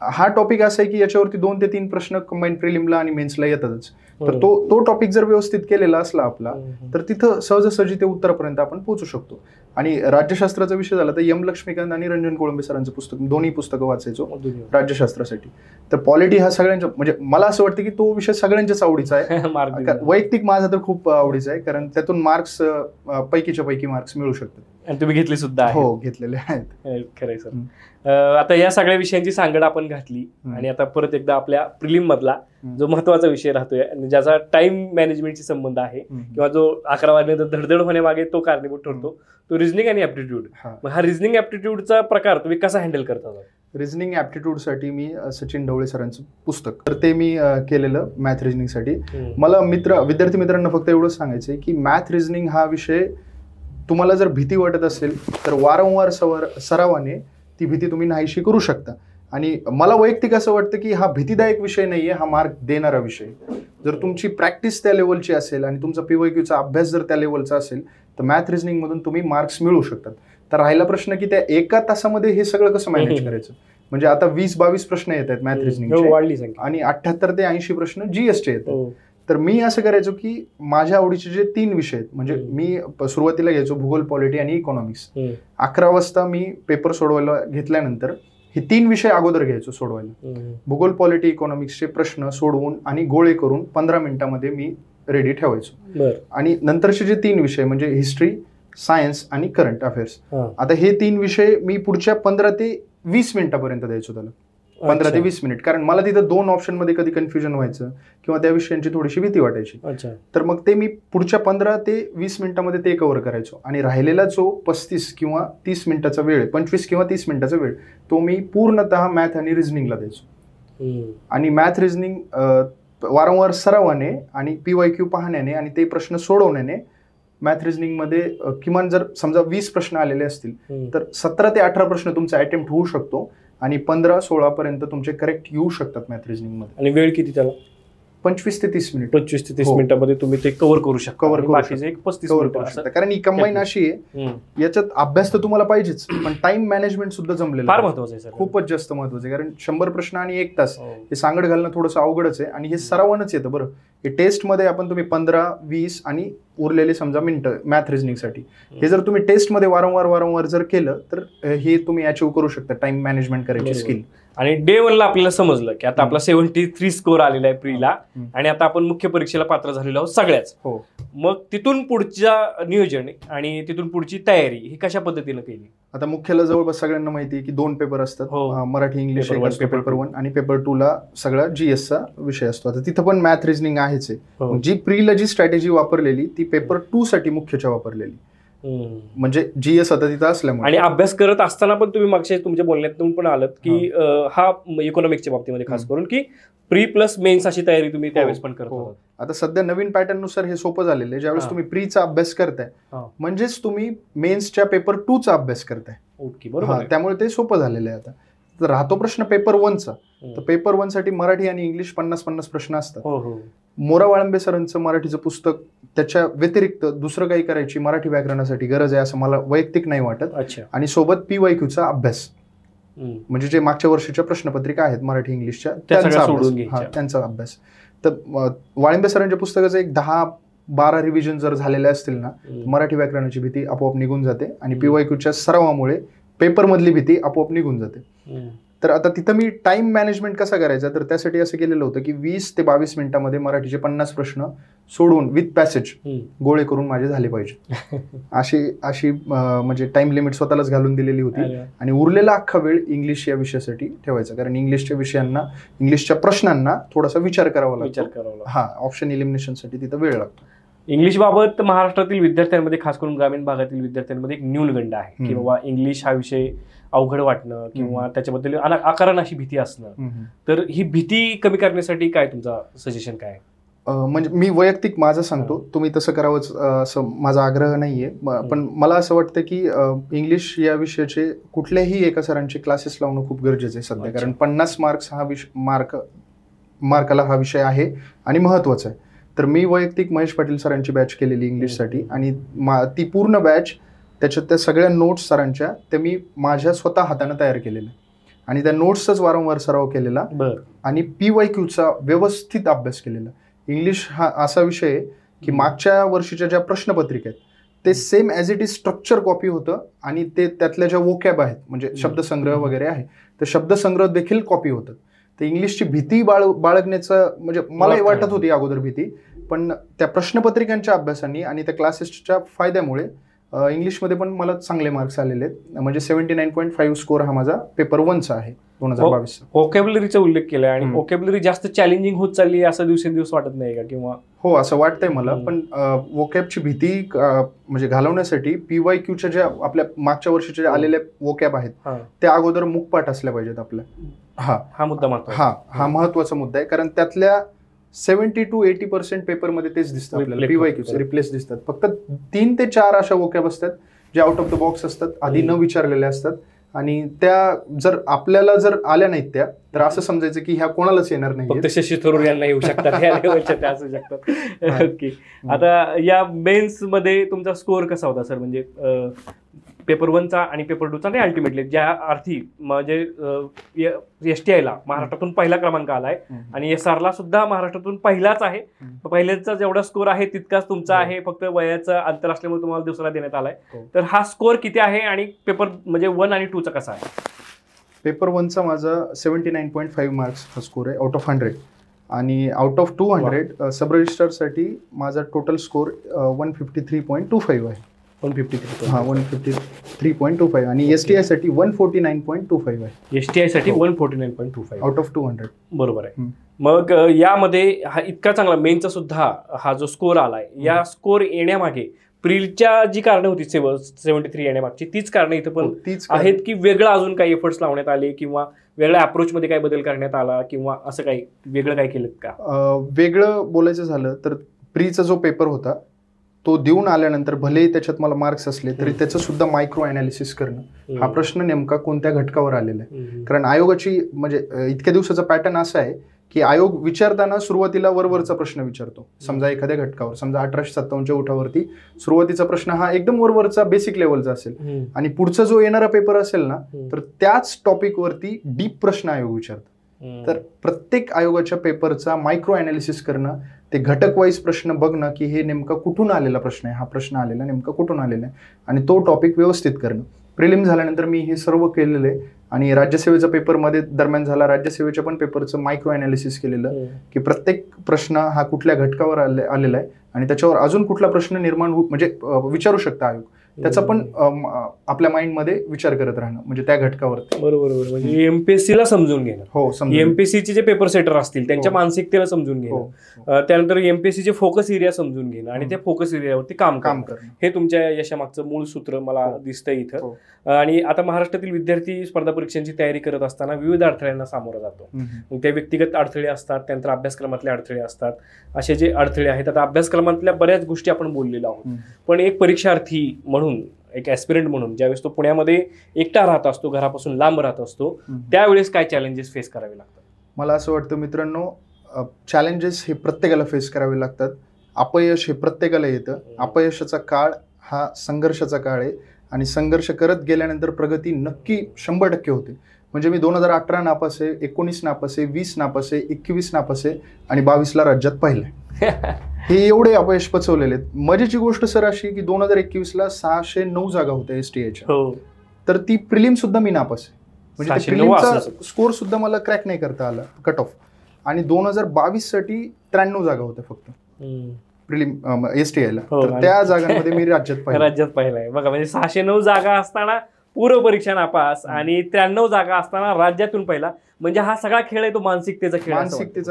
हा टॉपिक असा आहे की याच्यावरती 2 ते 3 प्रश्न कंबाईन प्रिलिमला आणि मेन्सला येतातच. तर तो टॉपिक जर व्यवस्थित केलेला असला आपला तर तिथं सहजासहजी ते उत्तरापर्यंत आपण पोहोचू शकतो. आणि राज्यशास्त्राचा विषय झाला तर एम लक्ष्मीकांत आणि रंजन कोळंबे सरांचं पुस्तक, दोन्ही पुस्तकं वाचायचो राज्यशास्त्रासाठी. तर पॉलिटी हा सगळ्यांच्या, म्हणजे मला असं वाटतं की तो विषय सगळ्यांच्याच आवडीचा आहे. वैयक्तिक माझा तर खूप आवडीचा आहे, कारण त्यातून मार्क्स पैकीच्या पैकी मार्क्स मिळू शकतात. आणि तुम्ही घेतले सुद्धा? हो, घेतलेले आहेत. खरंय सर. आता या सगळ्या विषयांची सांगड आपण घातली आणि आता परत एकदा आपल्या प्रिलिम मधला जो महत्वाचा विषय राहतोय आणि ज्याचा टाइम मॅनेजमेंटशी संबंध आहे किंवा जो 11 वाजल्यानंतर धडधड होण्यामागे तो कारणीभूत ठरतो, तो रिझनिंग आणि ऍप्टिट्यूड. मग हा रिझनिंग ऍप्टिट्यूडचा प्रकार तुम्ही कसा हँडल करता? रिझनिंग ऍप्टिट्यूडसाठी मी सचिन ढवळे सरांचं पुस्तक, तर ते मी केलेलं मॅथ रिझनिंगसाठी. मला विद्यार्थी मित्रांना फक्त एवढंच सांगायचंय की मॅथ रिझनिंग हा विषय तुम्हाला जर भीती वाटत असेल तर वारंवार सरावाने ती भीती तुम्ही नाहीशी करू शकता. आणि मला वैयक्तिक असं वाटतं की हा भीतीदायक विषय नाहीये, हा मार्क देणारा विषय. जर तुमची प्रॅक्टिस त्या लेवलची असेल आणि तुमचा PYQचा अभ्यास जर त्या लेवलचा असेल तर मॅथ रिझनिंग मधून तुम्ही मार्क्स मिळवू शकतात. तर राहिला प्रश्न की त्या 1 तासामध्ये हे सगळं कसं मॅनेज करायचं. म्हणजे आता 20-22 प्रश्न येत आहेत मॅथ रिझनिंग आणि 78 ते 80 प्रश्न GSचे येतात. तर मी असं करायचो की माझ्या आवडीचे जे 3 विषय आहेत, म्हणजे मी सुरुवातीला घ्यायचो भूगोल, पॉलिटी आणि इकॉनॉमिक्स. 11 वाजता मी पेपर सोडवायला घेतल्यानंतर हे 3 विषय अगोदर घ्यायचो सोडवायला. भूगोल, पॉलिटी, इकॉनॉमिक्सचे प्रश्न सोडवून आणि गोळे करून 15 मिनिटांमध्ये मी रेडी ठेवायचो. आणि नंतरचे जे 3 विषय म्हणजे हिस्ट्री, सायन्स आणि करंट अफेअर्स, आता हे 3 विषय मी पुढच्या 15 ते 20 मिनिटापर्यंत द्यायचो त्याला. 15 ते 20 मिनिट, कारण मला तिथं 2 ऑप्शन मध्ये कधी कन्फ्युजन व्हायचं किंवा त्या विषयांची थोडीशी भीती वाटायची. तर मग ते मी पुढच्या 15 ते 20 मिनिटांमध्ये ते कव्हर करायचो. आणि राहिलेला जो 35 किंवा 30 मिनिटाचा वेळ, 25 किंवा 30 मिनिटाचा वेळ, तो मी पूर्णतः मॅथ आणि रिझनिंगला द्यायचो. आणि मॅथ रिझनिंग वारंवार सरावाने आणि PYQ पाहण्याने आणि ते प्रश्न सोडवण्याने मॅथ रिझनिंग मध्ये किमान जर समजा 20 प्रश्न आलेले असतील तर 17 ते 18 प्रश्न तुमचा अटेम्प्ट होऊ शकतो आणि 15-16 पर्यंत तुमचे करेक्ट येऊ शकतात मॅथ रिझनिंग मध्ये. आणि वेळ किती त्याला? 25 ते 30 मिनिट 25 ते 30 हो. मिनिटांमध्ये तुम्ही ते कव्हर करू शकता. Cover आणि करू बाकीचे एक 35 कव्हर मिनिटं करू असं. शकता. कारण ही कंबाईन अशी आहे, याच्यात अभ्यास तर तुम्हाला पाहिजेच, पण टाइम मॅनेजमेंट सुद्धा जमलेलं फार आहे. महत्वाचं आहे सर. खूपच जास्त महत्वाचं आहे. कारण 100 प्रश्न आणि 1 तास हो. हे सांगड घालणं थोडंसं अवघडच आहे. आणि हे सरावानच येतं बरं. हे टेस्टमध्ये आपण तुम्ही 15, 20 आणि उरलेले समजा मिनिटं मॅथ रिझनिंगसाठी, हे जर तुम्ही टेस्टमध्ये वारंवार जर केलं तर हे तुम्ही अचीव्ह करू शकता टाइम मॅनेजमेंट करायची बरोबर. स्किल. आणि डे 1ला आपल्याला समजलं की आता आपला 73 स्कोर आलेला आहे प्रीला, आणि आता आपण मुख्य परीक्षेला पात्र झालेलो आहोत सगळ्याच. हो. मग तिथून पुढच्या नियोजन आणि तिथून पुढची तयारी ही कशा पद्धतीनं केली? आता मुख्यला जवळपास सगळ्यांना माहिती आहे की 2 पेपर असतात. हो. मराठी इंग्लिश Paper एक one, असतो Paper पेपर two. 1, आणि पेपर 2 ला सगळा GS चा विषय असतो. आता तिथं पण मॅथ रिझनिंग आहेच आहे. हो. जी प्रीला जी स्ट्रॅटेजी वापरलेली ती पेपर 2 साठी मुख्यच्या वापरलेली, म्हणजे GS आता तिथं असल्यामुळे. आणि अभ्यास करत असताना पण तुम्ही मागच्या तुमच्या बोलण्यातून पण आलात की हा इकॉनॉमिक्सच्या बाबतीमध्ये खास करून की प्री प्लस मेन्स अशी तयारी तुम्ही त्यावेळेस पण करत होता. आता सध्या नवीन पॅटर्न नुसार हे सोपं झालेलं आहे. ज्यावेळेस तुम्ही प्रीचा अभ्यास करताय म्हणजेच तुम्ही मेन्सच्या पेपर 2 चा अभ्यास करताय. ओके, बरोबर. त्यामुळे ते सोपं झालेलं आहे. आता तर राहतो प्रश्न पेपर 1 चा, तर पेपर 1 साठी मराठी आणि इंग्लिश 50-50 प्रश्न असतात. मोरा वाळंबे सरांचं मराठीचं पुस्तक, त्याच्या व्यतिरिक्त दुसरं काही करायची मराठी व्याकरणासाठी गरज आहे असं मला वैयक्तिक नाही वाटत. अच्छा. आणि सोबत PYQ चा अभ्यास, म्हणजे जे मागच्या वर्षीच्या प्रश्नपत्रिका आहेत मराठी इंग्लिशच्या त्यांचा अभ्यास. तर वाळिंबे सरांच्या पुस्तकाचं एक 10-12 रिव्हिजन जर झालेले असतील ना, मराठी व्याकरणाची भीती आपोआप निघून जाते आणि PYQच्या सरावामुळे पेपर मधली भीती आपोआप निघून जाते. तर आता तिथं मी टाइम मॅनेजमेंट कसा करायचा, तर त्यासाठी असं केलेलं होतं की 20 ते 22 मिनिटांमध्ये मराठीचे 50 प्रश्न सोडून विथ पॅसेज गोळे करून माझे झाले पाहिजे. अशी म्हणजे टाइम लिमिट स्वतःलाच घालून दिलेली होती. आणि उरलेला अख्खा वेळ इंग्लिश या विषयासाठी ठेवायचा, कारण इंग्लिशच्या प्रश्नांना थोडासा विचार करावा लागतो. ऑप्शन इलिमिनेशनसाठी तिथं वेळ लागतो. इंग्लिश बाबत महाराष्ट्रातील विद्यार्थ्यांमध्ये, खास करून ग्रामीण भागातील विद्यार्थ्यांमध्ये एक न्यूनगंड आहे की बाबा इंग्लिश हा विषय अवघड वाटणं किंवा त्याच्याबद्दल आकारण अशी भीती असणं. तर ही भीती कमी करण्यासाठी काय तुमचा सजेशन काय? म्हणजे मी वैयक्तिक माझं सांगतो, तुम्ही तसं करावंच असं माझा आग्रह नाहीये, पण मला असं वाटतं की इंग्लिश या विषयाचे कुठल्याही एका सरांचे क्लासेस लावणं खूप गरजेचं आहे सध्या. कारण 50 मार्काला हा विषय आहे आणि महत्वाचा आहे. तर मी वैयक्तिक महेश पाटील सरांची बॅच केलेली इंग्लिशसाठी, आणि ती पूर्ण बॅच, त्याच्यात त्या सगळ्या नोट्स सरांच्या त्या मी माझ्या स्वतः हाताने तयार केलेल्या, आणि त्या नोट्सचाच वारंवार सराव केलेला, आणि PYQचा व्यवस्थित अभ्यास केलेला. इंग्लिश हा असा विषय आहे की मागच्या वर्षीच्या ज्या प्रश्नपत्रिका आहेत ते same as it is structure copy होतं, आणि ते त्यातल्या ज्या वोकॅब आहेत म्हणजे शब्दसंग्रह वगैरे आहे, तर शब्दसंग्रह देखील कॉपी होतात. तर इंग्लिशची भीती बाळगण्याचं म्हणजे मलाही वाटत होती अगोदर भीती, पण त्या प्रश्नपत्रिकांच्या अभ्यासाने आणि त्या क्लासेसच्या फायद्यामुळे इंग्लिशमध्ये पण मला चांगले मार्क्स आलेले आहेत. म्हणजे 79.5 स्कोर हा माझा पेपर 1 चा आहे 2022. व्होकॅब्युलरीचा उल्लेख केला, आणि व्होकॅब्युलरी जास्त चॅलेंजिंग होत चालली असं दिवसेंदिवस वाटत नाही का? किंवा हो, असं वाटतंय मला, पण वोकॅबची भीती म्हणजे घालवण्यासाठी PYQच्या ज्या आपल्या मागच्या वर्षीच्या ज्या आलेल्या वोकॅब आहेत त्या अगोदर मुखपाठ असल्या पाहिजेत आपल्या. हा मुद्दा महत्त्वाचा. हा महत्वाचा मुद्दा आहे, कारण त्यातल्या 70 to 80% पेपरमध्ये तेच दिसतं आपल्याला, PYQचे रिप्लेस दिसतात. फक्त 3 ते 4 अशा वोकॅब असतात जे आउट ऑफ द बॉक्स असतात, आधी न विचारलेल्या असतात, आणि त्या जर आपल्याला जर आल्या नाहीत त्या, तर असं समजायचं की ह्या कोणालाच येणार नाही, फक्त शशी थरूर यांना येऊ शकतात, या लेवलच्या त्या असू शकतात. ओके. आता या मेन्स मध्ये तुमचा स्कोअर कसा होता सर? म्हणजे पेपर 1 चा आणि पेपर 2 चा, आणि अल्टिमेटली ज्या अर्थी म्हणजे STI ला महाराष्ट्रातून पहिला क्रमांक आलाय, आणि SR ला सुद्धा महाराष्ट्रातून पहिलाच आहे. पहिल्याचा जेवढा स्कोर आहे तितकाच तुमचा आहे, फक्त वयाचं अंतर असल्यामुळे तुम्हाला दुसरा देण्यात आलाय. तर हा स्कोर किती आहे, आणि पेपर म्हणजे 1 आणि 2 चा कसा आहे? पेपर 1 चा माझा 79.5 मार्क्स हा स्कोर आहे आउट ऑफ 100, आणि आउट ऑफ 200 सब रजिस्टरसाठी माझा टोटल स्कोर 153.25 आहे. 153.25, आणि STI साठी 149.25 आहे. STI साठी 149.25 आउट ऑफ 200. बरोबर आहे. मग यामध्ये हा इतका चांगला मेनचा सुद्धा हा जो स्कोर आलाय, या स्कोर येण्यामागे प्रीलच्या जी कारणं होती 73 येण्यामागची तीच कारणं इथं पण आहेत की वेगळं अजून काही एफर्ट्स लावण्यात आले, किंवा वेगळ्या अप्रोचमध्ये काही बदल करण्यात आला, किंवा असं काही वेगळं काय केलं का? वेगळं बोलायचं झालं तर प्रीचा जो पेपर होता तो देऊन आल्यानंतर भलेही त्याच्यात मला मार्क्स असले तरी त्याचं सुद्धा मायक्रो अनालिसिस करणं, हा प्रश्न नेमका कोणत्या घटकावर आलेला आहे. कारण आयोगाची म्हणजे इतक्या दिवसाचा पॅटर्न असा आहे की आयोग विचारताना सुरुवातीला वरवरचा प्रश्न विचारतो. समजा एखाद्या घटकावर, समजा 1857च्या उठावरती सुरुवातीचा प्रश्न हा एकदम वरवरचा बेसिक लेवलचा असेल आणि पुढचा जो येणारा पेपर असेल ना तर त्याच टॉपिकवरती डीप प्रश्न आयोग विचारतो. तर प्रत्येक आयोगाच्या पेपरचा मायक्रो अनालिसिस करणं, ते घटक वाईज प्रश्न बघणं की हे नेमका कुठून आलेला प्रश्न आहे, हा प्रश्न आलेला नेमका कुठून आलेला आहे आणि तो टॉपिक व्यवस्थित करणं. प्रिलिम झाल्यानंतर मी हे सर्व केलेलं आहे आणि राज्यसेवेचा पेपरमध्ये दरम्यान झाला, राज्यसेवेच्या पण पेपरचं मायक्रो अनालिसिस केलेलं की प्रत्येक प्रश्न हा कुठल्या घटकावर आलेला आहे आणि त्याच्यावर अजून कुठला प्रश्न निर्माण म्हणजे विचारू शकता आयोग, त्याचा पण आपल्या माइंडमध्ये विचार करत राहणं म्हणजे त्या घटकावरती. बरोबर. म्हणजे एमपीएससी ला समजून घेणं. हो, एमपीएससी चे जे पेपर सेटर असतील त्यांच्या मानसिकतेला समजून घेणं, त्यानंतर एमपीएससी चे फोकस एरिया समजून घेणं आणि त्या फोकस एरियावरती काम करणं, हे तुमच्या यशामागचं मूळ सूत्र मला दिसतंय इथं. आणि आता महाराष्ट्रातील विद्यार्थी स्पर्धा परीक्षांची तयारी करत असताना विविध अडथळ्यांना सामोरा जातो. मग ते व्यक्तिगत अडथळे असतात, त्यानंतर अभ्यासक्रमातले अडथळे असतात. असे जे अडथळे आहेत, आता अभ्यासक्रमातल्या बऱ्याच गोष्टी आपण बोललेलो आहोत, पण एक परीक्षार्थी म्हणून, एक ऍस्पिरंट म्हणून ज्यावेळेस तो पुण्यामध्ये एकटा राहत असतो, घरापासून लांब राहत असतो, त्यावेळेस काय चॅलेंजेस फेस करावे लागतात? मला असं वाटतं मित्रांनो, चॅलेंजेस हे प्रत्येकाला फेस करावे लागतात. अपयश हे प्रत्येकाला येतं. अपयशाचा काळ हा संघर्षाचा काळ आहे आणि संघर्ष करत गेल्यानंतर प्रगती नक्की 100% होते. म्हणजे मी 2018 नापास आहे, 19 नापास आहे, 20 नापास आहे, 21 नापास आहे आणि 22ला राज्यात पाहिलंय. हे एवढे अपयश पचवलेले आहेत. मजेची गोष्ट सर अशी की 2021ला 609 जागा होत्या STIच्या, तर ती प्रिलिम सुद्धा मी नापास आहे. म्हणजे प्रिलिमचा स्कोर सुद्धा मला क्रॅक नाही करता आला, कट ऑफ. आणि 2022 साठी 93 जागा होत्या फक्त प्रिलिम STIला, तर त्या जागांमध्ये मी राज्यात पाहिलाय. बघा, म्हणजे 609 जागा असताना पूर्व परीक्षा नापास आणि 93 जागा असताना राज्यातून पहिला. म्हणजे हा सगळा खेळ आहे तो मानसिकतेचा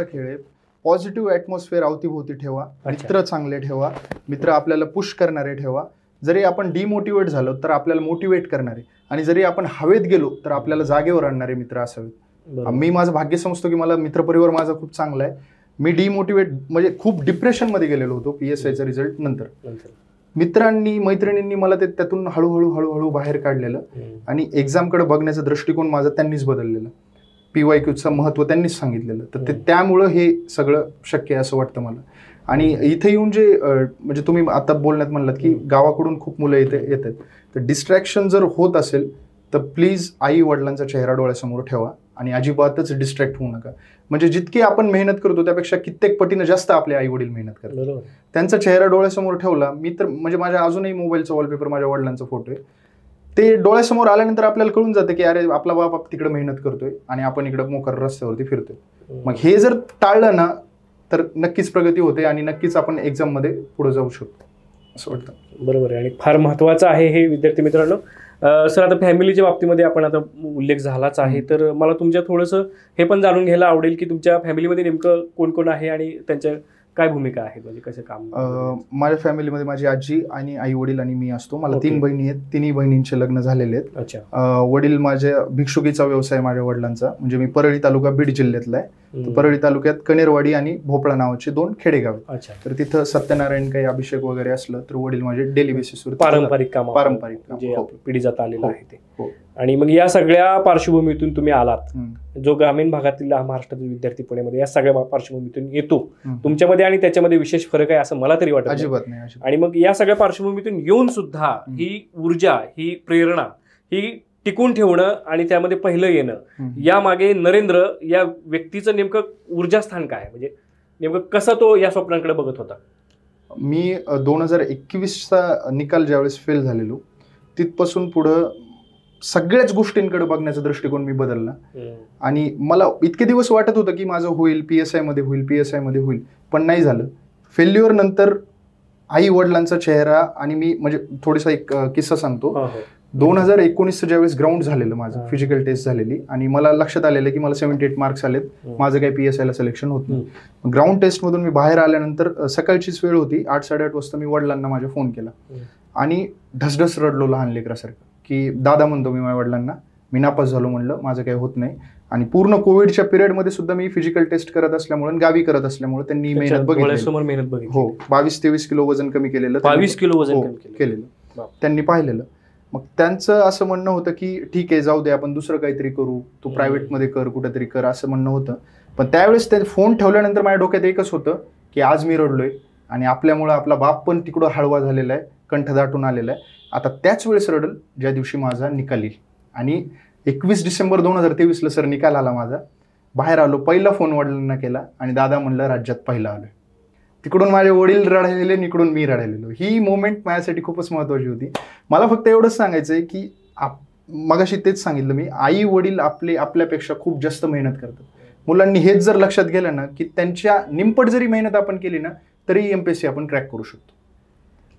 खेळ आहे. पॉझिटिव्ह ऍटमॉस्फिअर अवतीभोवती ठेवा, मित्र चांगले ठेवा, मित्र आपल्याला पुश करणारे ठेवा. जरी आपण डिमोटिवेट झालो तर आपल्याला मोटिवेट करणारे, आणि जरी आपण हवेत गेलो तर आपल्याला जागेवर आणणारे मित्र असावेत. मी माझं भाग्य समजतो की मला मित्रपरिवार माझा खूप चांगला आहे. मी डिमोटिवेट म्हणजे खूप डिप्रेशनमध्ये गेलेलो होतो PSIचा रिझल्ट नंतर. मित्रांनी मैत्रिणींनी मला त्यातून हळूहळू बाहेर काढलेलं आणि एक्झामकडे बघण्याचा दृष्टिकोन माझा त्यांनीच बदललेला. PYQचं महत्व त्यांनीच सांगितलेलं, तर त्यामुळं हे सगळं शक्य आहे असं वाटतं मला. आणि इथे येऊन जे म्हणजे तुम्ही आता बोलण्यात म्हणलात की गावाकडून खूप मुलं इथे येतात, तर डिस्ट्रॅक्शन जर होत असेल तर प्लीज आई वडिलांचा चेहरा डोळ्यासमोर ठेवा आणि अजिबातच डिस्ट्रॅक्ट होऊ नका. म्हणजे जितकी आपण मेहनत करतो त्यापेक्षा कित्येक पटीनं जास्त आपले आई वडील मेहनत करतात. त्यांचा चेहरा डोळ्यासमोर ठेवला. मी तर म्हणजे माझ्या अजूनही मोबाईलचा वॉलपेपर माझ्या वडिलांचा फोटो आहे, ते डोळ्यासमोर आल्यानंतर आपल्याला कळून जातं की अरे आपला बाप तिकडे मेहनत करतोय आणि आपण इकडे मोकार रस्त्यावरती फिरतोय. मग हे जर टाळलं ना तर नक्कीच प्रगती होते आणि नक्कीच आपण एक्झाम मध्ये पुढे जाऊ शकतो असं वाटतं. बरोबर आहे आणि फार महत्वाचं आहे हे विद्यार्थी मित्रांनो. सर, आता फॅमिलीच्या बाबतीमध्ये आपण आता उल्लेख झालाच आहे, तर मला तुमच्या थोडंसं हे पण जाणून घ्यायला आवडेल की तुमच्या फॅमिलीमध्ये नेमकं कोण कोण आहे आणि त्यांच्या काय भूमिका आहे, म्हणजे कसं काम? माझ्या फॅमिलीमध्ये माझी आजी आणि आई वडील आणि मी असतो. मला 3 बहिणी आहेत, 3ही बहिणींचे लग्न झालेले आहेत. अच्छा. वडील माझ्या भिक्षुकीचा व्यवसाय माझ्या वडिलांचा, म्हणजे मी परळी तालुका बीड जिल्ह्यातला आहे. परळी तालुक्यात कनेरवाडी आणि भोपळा नावाचे 2 खेडेगाव. तर तिथं सत्यनारायण काही अभिषेक वगैरे असलं तर वडील माझे डेली बेसिसवर पारंपरिक काम पिढी जात आलेलं आहे ते. आणि मग या सगळ्या पार्श्वभूमीतून तुम्ही आलात, जो ग्रामीण भागातील महाराष्ट्रातील विद्यार्थी पुण्यामध्ये या सगळ्या पार्श्वभूमीतून येतो, तुमच्यामध्ये आणि त्याच्यामध्ये विशेष फरक आहे असं मला तरी वाटतं. अजिबात नाही. आणि मग या सगळ्या पार्श्वभूमीतून येऊन सुद्धा ही ऊर्जा, ही प्रेरणा, ही टिकून ठेवणं आणि त्यामध्ये पहिलं येणं, यामागे नरेंद्र या व्यक्तीचं नेमकं ऊर्जास्थान काय, म्हणजे नेमकं कसं तो या स्वप्नांकडे बघत होता? मी 2021चा निकाल ज्यावेळेस फेल झालेलो तिथपासून पुढं सगळ्याच गोष्टींकडे बघण्याचा दृष्टिकोन मी बदलला. आणि मला इतके दिवस वाटत होतं की माझं होईल, PSI मध्ये होईल, पण नाही झालं. फेल्युअर नंतर आई वडिलांचा चेहरा, आणि मी म्हणजे थोडासा एक किस्सा सांगतो. 2019 ज्यावेळेस ग्राउंड झालेलं माझं, फिजिकल टेस्ट झालेली, आणि मला लक्षात आलेलं की मला 78 मार्क्स आलेत, माझं काही PSIला सिलेक्शन होत नाही. ग्राउंड टेस्ट मधून मी बाहेर आल्यानंतर सकाळचीच वेळ होती, 8-8:30 वाजता मी वडिलांना माझ्या फोन केला आणि ढसढस रडलो लहान लेकरासारखं की दादा म्हणतो मी माझ्या वडिलांना, मी नापास झालो, म्हणलं माझं काही होत नाही. आणि पूर्ण कोविडच्या पिरियडमध्ये सुद्धा मी फिजिकल टेस्ट करत असल्यामुळे, गावी करत असल्यामुळे त्यांनी मेहनत बघितली. हो, 22-23 किलो वजन कमी केलेलं, 22 किलो वजन केलेलं त्यांनी पाहिलेलं. मग त्यांचं असं म्हणणं होतं की ठीक आहे, जाऊ दे, आपण दुसरं काहीतरी करू, तू प्रायव्हेटमध्ये कर, कुठेतरी कर, असं म्हणणं होतं. पण त्यावेळेस ते फोन ठेवल्यानंतर माझ्या डोक्यात एकच होतं की आज मी रडलोय आणि आपल्यामुळं आपला बाप पण तिकडं हळवा झालेला आहे, कंठ दाटून आलेला आहे. आता त्याच वेळेस रडल ज्या दिवशी माझा निकाल येईल. आणि 21 डिसेंबर 2023ला सर निकाल आला माझा. बाहेर आलो, पहिला फोन वडिलांना केला आणि दादा म्हणलं राज्यात पहिला आलोय. तिकडून माझे वडील रडायलेले, इकडून मी रडायलेलो. ही मोमेंट माझ्यासाठी खूपच महत्त्वाची होती. मला फक्त एवढंच सांगायचं आहे की मगाशी तेच सांगितलं मी, आई वडील आपल्यापेक्षा खूप जास्त मेहनत करतात. मुलांनी हेच जर लक्षात गेलं ना की त्यांच्या निंपट जरी मेहनत आपण केली ना तरी MPSC आपण क्रॅक करू शकतो.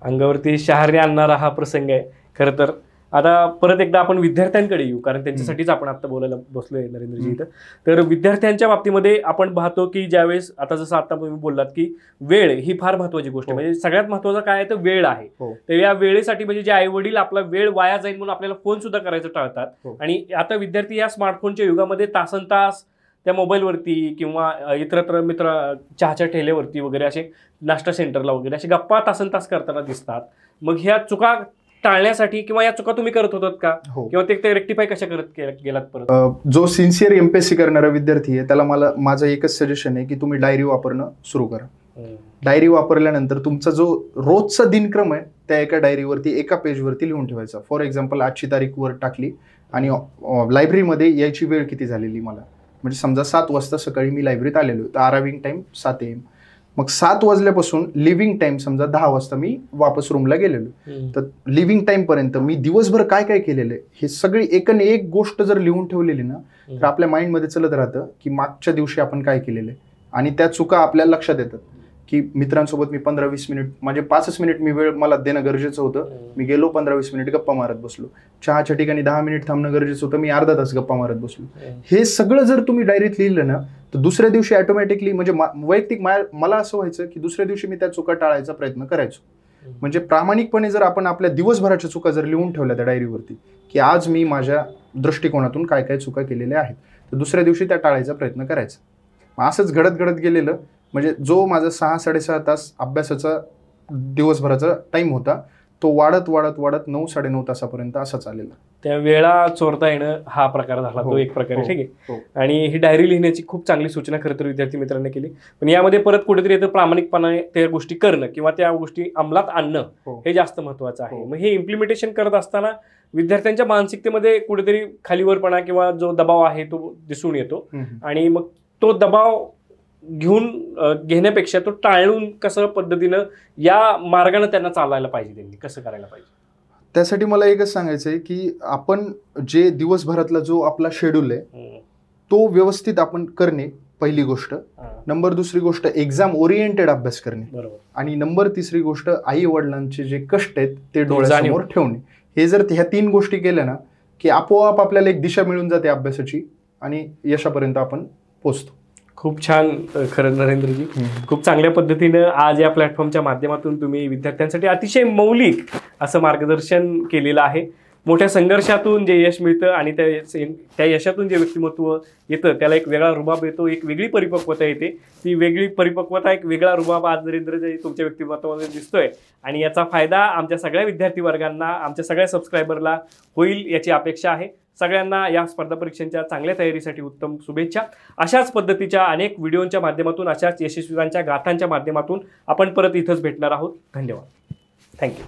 अंगावरती शहारे आणणारा हा प्रसंग आहे खरं तर. आता परत एकदा आपण विद्यार्थ्यांकडे येऊ, कारण त्यांच्यासाठीच आपण आता बोलायला बसलोय नरेंद्रजी इथं. तर विद्यार्थ्यांच्या बाबतीमध्ये आपण पाहतो की ज्यावेळेस आता जसं आता तुम्ही बोललात की वेळ ही फार महत्वाची गोष्ट आहे. म्हणजे सगळ्यात महत्वाचं काय आहे तर वेळ आहे. तर या वेळेसाठी म्हणजे जे आई वडील आपला वेळ वाया जाईल म्हणून आपल्याला फोन सुद्धा करायचं टाळतात. आणि आता विद्यार्थी या स्मार्टफोनच्या युगामध्ये तासनतास त्या मोबाईलवरती किंवा इतरत्र मित्र चहाच्या ठेल्यावरती वगैरे असे नाश्ता सेंटरला वगैरे असे गप्पा तासनतास करताना दिसतात. मग ह्या चुका टाळण्यासाठी किंवा या चुका तुम्ही करत होतात का, किंवा ते रेक्टिफाय कशा करत गेलात परत? जो सिन्सिअर MPSC करणारा विद्यार्थी आहे त्याला माझं एकच सजेशन आहे की तुम्ही डायरी वापरणं सुरू करा. डायरी वापरल्यानंतर तुमचा जो रोजचा दिनक्रम आहे त्या एका डायरीवरती एका पेजवरती लिहून ठेवायचा. फॉर एक्झाम्पल आजची तारीख वर टाकली आणि लायब्ररीमध्ये यायची वेळ किती झालेली मला, म्हणजे समजा 7 वाजता सकाळी मी लायब्ररीत आलेलो तर अरायव्हिंग टाइम 7 AM. मग 7 वाजल्यापासून लिव्हिंग टाइम समजा 10 वाजता मी वापस रूमला गेलेलो. तर लिव्हिंग टाइम पर्यंत मी दिवसभर काय काय केलेलं आहे हे सगळी एकन एक गोष्ट जर लिहून ठेवलेली ना तर आपल्या माइंडमध्ये चलत राहतं की मागच्या दिवशी आपण काय केलेलं आहे. आणि त्या चुका आपल्याला लक्षात येतात की मित्रांसोबत मी 15-20 मिनिट म्हणजे 5 मिनिट मी वेळ मला देणं गरजेचं होतं. मी गेलो 15-20 मिनिट गप्पा मारत बसलो. चहाच्या ठिकाणी 10 मिनिट थांबणं गरजेचं होतं, मी अर्धा तास गप्पा मारत बसलो. हे सगळं जर तुम्ही डायरीत लिहिलं ना तर दुसऱ्या दिवशी ऑटोमॅटिकली म्हणजे वैयक्तिक मला असं व्हायचं की दुसऱ्या दिवशी मी त्या चुका टाळायचा प्रयत्न करायचो. म्हणजे प्रामाणिकपणे जर आपण आपल्या दिवसभराच्या चुका जर लिहून ठेवल्या त्या डायरीवरती की आज मी माझ्या दृष्टिकोनातून काय काय चुका केलेल्या आहेत तर दुसऱ्या दिवशी त्या टाळायचा प्रयत्न करायचा. मग असंच घडत गेलेलं. म्हणजे जो माझा 6-6.5 तास अभ्यासाचा दिवसभराचा टाइम होता तो वाढत 9-9.5 तासापर्यंत असा चाललेला. त्या वेळा चोरता येणं हा प्रकार झाला तो एक प्रकारे. ठीक आहे. आणि ही डायरी लिहिण्याची खूप चांगली सूचना खरं तर विद्यार्थी मित्रांनी केली. पण यामध्ये परत कुठेतरी येतं प्रामाणिकपणाने त्या गोष्टी करणं किंवा त्या गोष्टी अंमलात आणणं हे जास्त महत्वाचं आहे. मग हे इम्प्लिमेंटेशन करत असताना विद्यार्थ्यांच्या मानसिकतेमध्ये कुठेतरी खालीवरपणा किंवा जो दबाव आहे तो दिसून येतो. आणि मग तो दबाव घेण्यापेक्षा तो टाळून कसं पद्धतीनं या मार्गाने त्यांना चालायला पाहिजे, त्यांनी कसं करायला पाहिजे? त्यासाठी मला एकच सांगायचं आहे की आपण जे दिवसभरातला जो आपला शेड्यूल आहे तो व्यवस्थित आपण करणे पहिली गोष्ट. नंबर 2 गोष्ट एक्झाम ओरिएंटेड अभ्यास करणे. आणि नंबर 3 गोष्ट आई वडिलांचे जे कष्ट आहेत ते डोळ्यासमोर ठेवणे. हे जर ह्या 3 गोष्टी केल्या ना की आपोआप आपल्याला एक दिशा मिळून जाते अभ्यासाची आणि यशापर्यंत आपण पोहोचतो. खूप छान खरं नरेंद्रजी, खूप चांगल्या पद्धतीनं आज या प्लॅटफॉर्मच्या माध्यमातून तुम्ही विद्यार्थ्यांसाठी अतिशय मौलिक असं मार्गदर्शन केलेलं आहे. मोठ्या संघर्षातून जे यश मिळतं आणि त्या यशातून जे व्यक्तिमत्व येतं त्याला एक वेगळा रुबाब येतो, एक वेगळी परिपक्वता येते. ती वेगळी परिपक्वता, एक वेगळा रुबाब आज नरेंद्रजी तुमच्या व्यक्तिमत्वामध्ये दिसतोय. आणि याचा फायदा आमच्या सगळ्या विद्यार्थी वर्गांना, आमच्या सगळ्या सबस्क्रायबरला होईल याची अपेक्षा आहे. सगळ्यांना या स्पर्धा परीक्षांच्या चांगल्या तयारीसाठी उत्तम शुभेच्छा. अशाच पद्धतीच्या अनेक व्हिडिओच्या माध्यमातून, अशाच यशस्वीतांच्या गाथांच्या माध्यमातून आपण परत इथंच भेटणार आहोत. धन्यवाद. थँक्यू.